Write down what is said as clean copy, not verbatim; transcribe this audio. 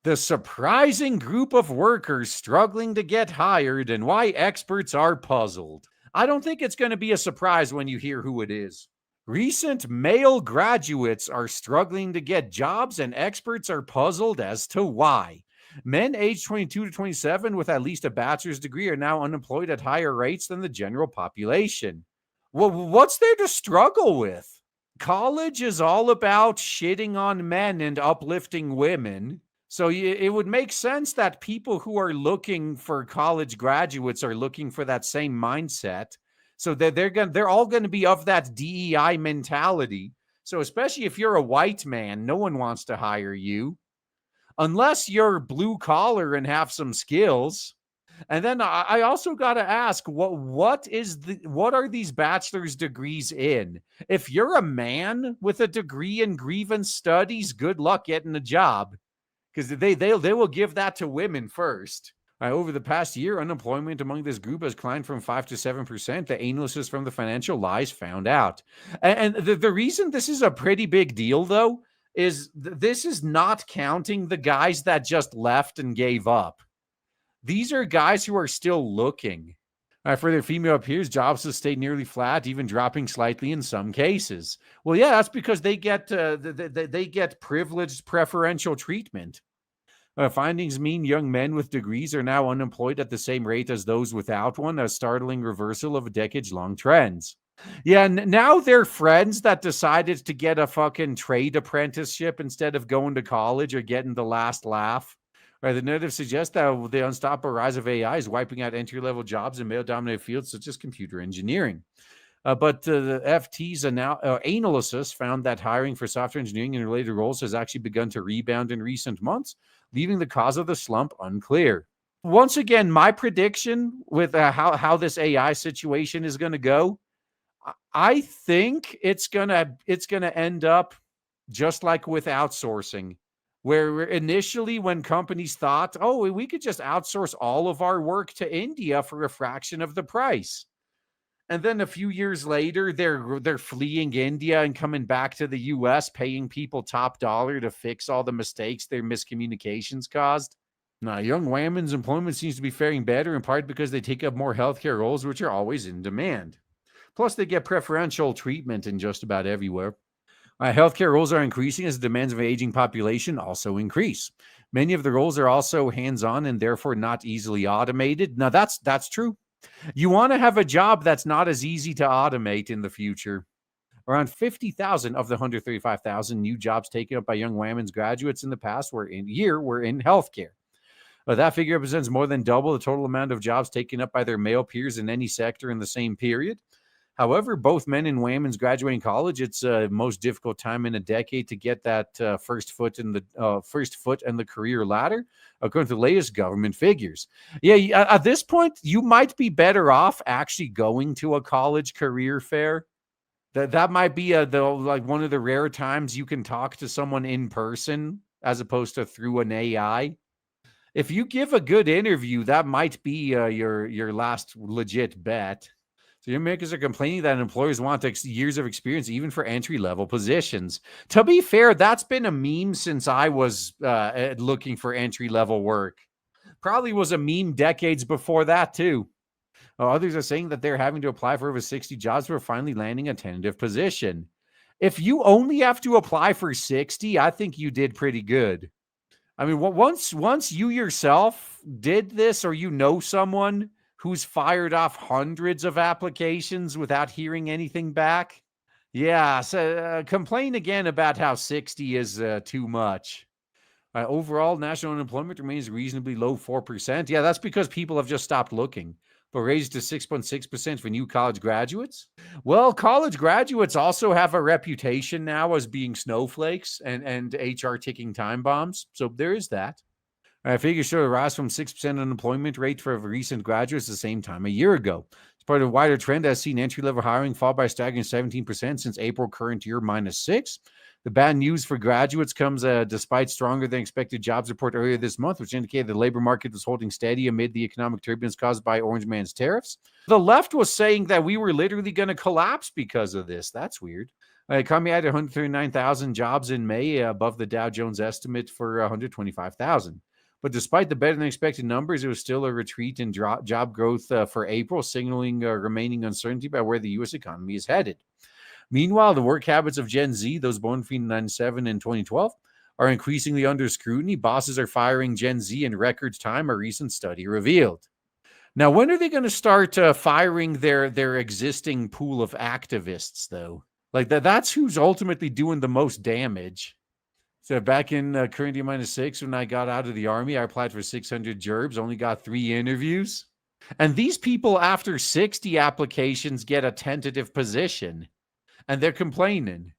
The surprising group of workers struggling to get hired and why experts are puzzled. I don't think it's going to be a surprise when you hear who it is. Recent male graduates are struggling to get jobs, and experts are puzzled as to why. Men aged 22 to 27 with at least a bachelor's degree are now unemployed at higher rates than the general population. Well, what's there to struggle with? College is all about shitting on men and uplifting women. So it would make sense that people who are looking for college graduates are looking for that same mindset. So they're all going to be of that DEI mentality. So especially if you're a white man, no one wants to hire you unless you're blue collar and have some skills. And then I also got to ask, what are these bachelor's degrees in? If you're a man with a degree in grievance studies, good luck getting a job, because they will give that to women first. Over the past year, unemployment among this group has climbed from 5 to 7%. The analysts from the Financial Lies found out. And the reason this is a pretty big deal, though, is this is not counting the guys that just left and gave up. These are guys who are still looking. For their female peers, jobs have stayed nearly flat, even dropping slightly in some cases. Well, yeah, that's because they get privileged preferential treatment. Findings mean young men with degrees are now unemployed at the same rate as those without one, a startling reversal of decades-long trends. Yeah, now they're friends that decided to get a fucking trade apprenticeship instead of going to college or getting the last laugh. The narrative suggests that the unstoppable rise of AI is wiping out entry-level jobs in male-dominated fields such as computer engineering. But the FT's analysis found that hiring for software engineering and related roles has actually begun to rebound in recent months, leaving the cause of the slump unclear. Once again, my prediction with how this AI situation is going to go, I think it's gonna end up just like with outsourcing, where initially when companies thought, oh, we could just outsource all of our work to India for a fraction of the price. And then a few years later, they're fleeing India and coming back to the US, paying people top dollar to fix all the mistakes their miscommunications caused. Now, young women's employment seems to be faring better, in part because they take up more healthcare roles, which are always in demand. Plus, they get preferential treatment in just about everywhere. Healthcare roles are increasing as the demands of an aging population also increase. Many of the roles are also hands-on and therefore not easily automated. Now, that's true. You want to have a job that's not as easy to automate in the future. Around 50,000 of the 135,000 new jobs taken up by young women's graduates in the past were in healthcare. That figure represents more than double the total amount of jobs taken up by their male peers in any sector in the same period. However, both men and women's graduating college, it's the most difficult time in a decade to get that first foot in the career ladder, according to the latest government figures. Yeah, at this point, you might be better off actually going to a college career fair. That might be one of the rare times you can talk to someone in person as opposed to through an AI. If you give a good interview, that might be your last legit bet. So your makers are complaining that employers want years of experience even for entry-level positions. To be fair, that's been a meme since I was looking for entry-level work. Probably was a meme decades before that, too. Others are saying that they're having to apply for over 60 jobs before finally landing a tentative position. If you only have to apply for 60, I think you did pretty good. I mean, once you yourself did this, or you know someone who's fired off hundreds of applications without hearing anything back. Yeah, so complain again about how 60 is too much. Overall, national unemployment remains reasonably low, 4%. Yeah, that's because people have just stopped looking. But raised to 6.6% for new college graduates. Well, college graduates also have a reputation now as being snowflakes and HR ticking time bombs. So there is that. Figures show a rise from 6% unemployment rate for recent graduates the same time a year ago. It's part of a wider trend that has seen entry-level hiring fall by a staggering 17% since April current year, -6%. The bad news for graduates comes despite stronger than expected jobs report earlier this month, which indicated the labor market was holding steady amid the economic turbulence caused by Orange Man's tariffs. The left was saying that we were literally going to collapse because of this. That's weird. The economy added 139,000 jobs in May, above the Dow Jones estimate for 125,000. But despite the better than expected numbers, it was still a retreat in job growth for April, signaling remaining uncertainty about where the U.S. economy is headed. Meanwhile, the work habits of Gen Z, those born between 1997 and 2012, are increasingly under scrutiny. Bosses are firing Gen Z in record time, a recent study revealed. Now, when are they going to start firing their existing pool of activists, though? Like that's who's ultimately doing the most damage. So back in current year -6, when I got out of the army, I applied for 600 jobs, only got 3 interviews. And these people, after 60 applications, get a tentative position. And they're complaining.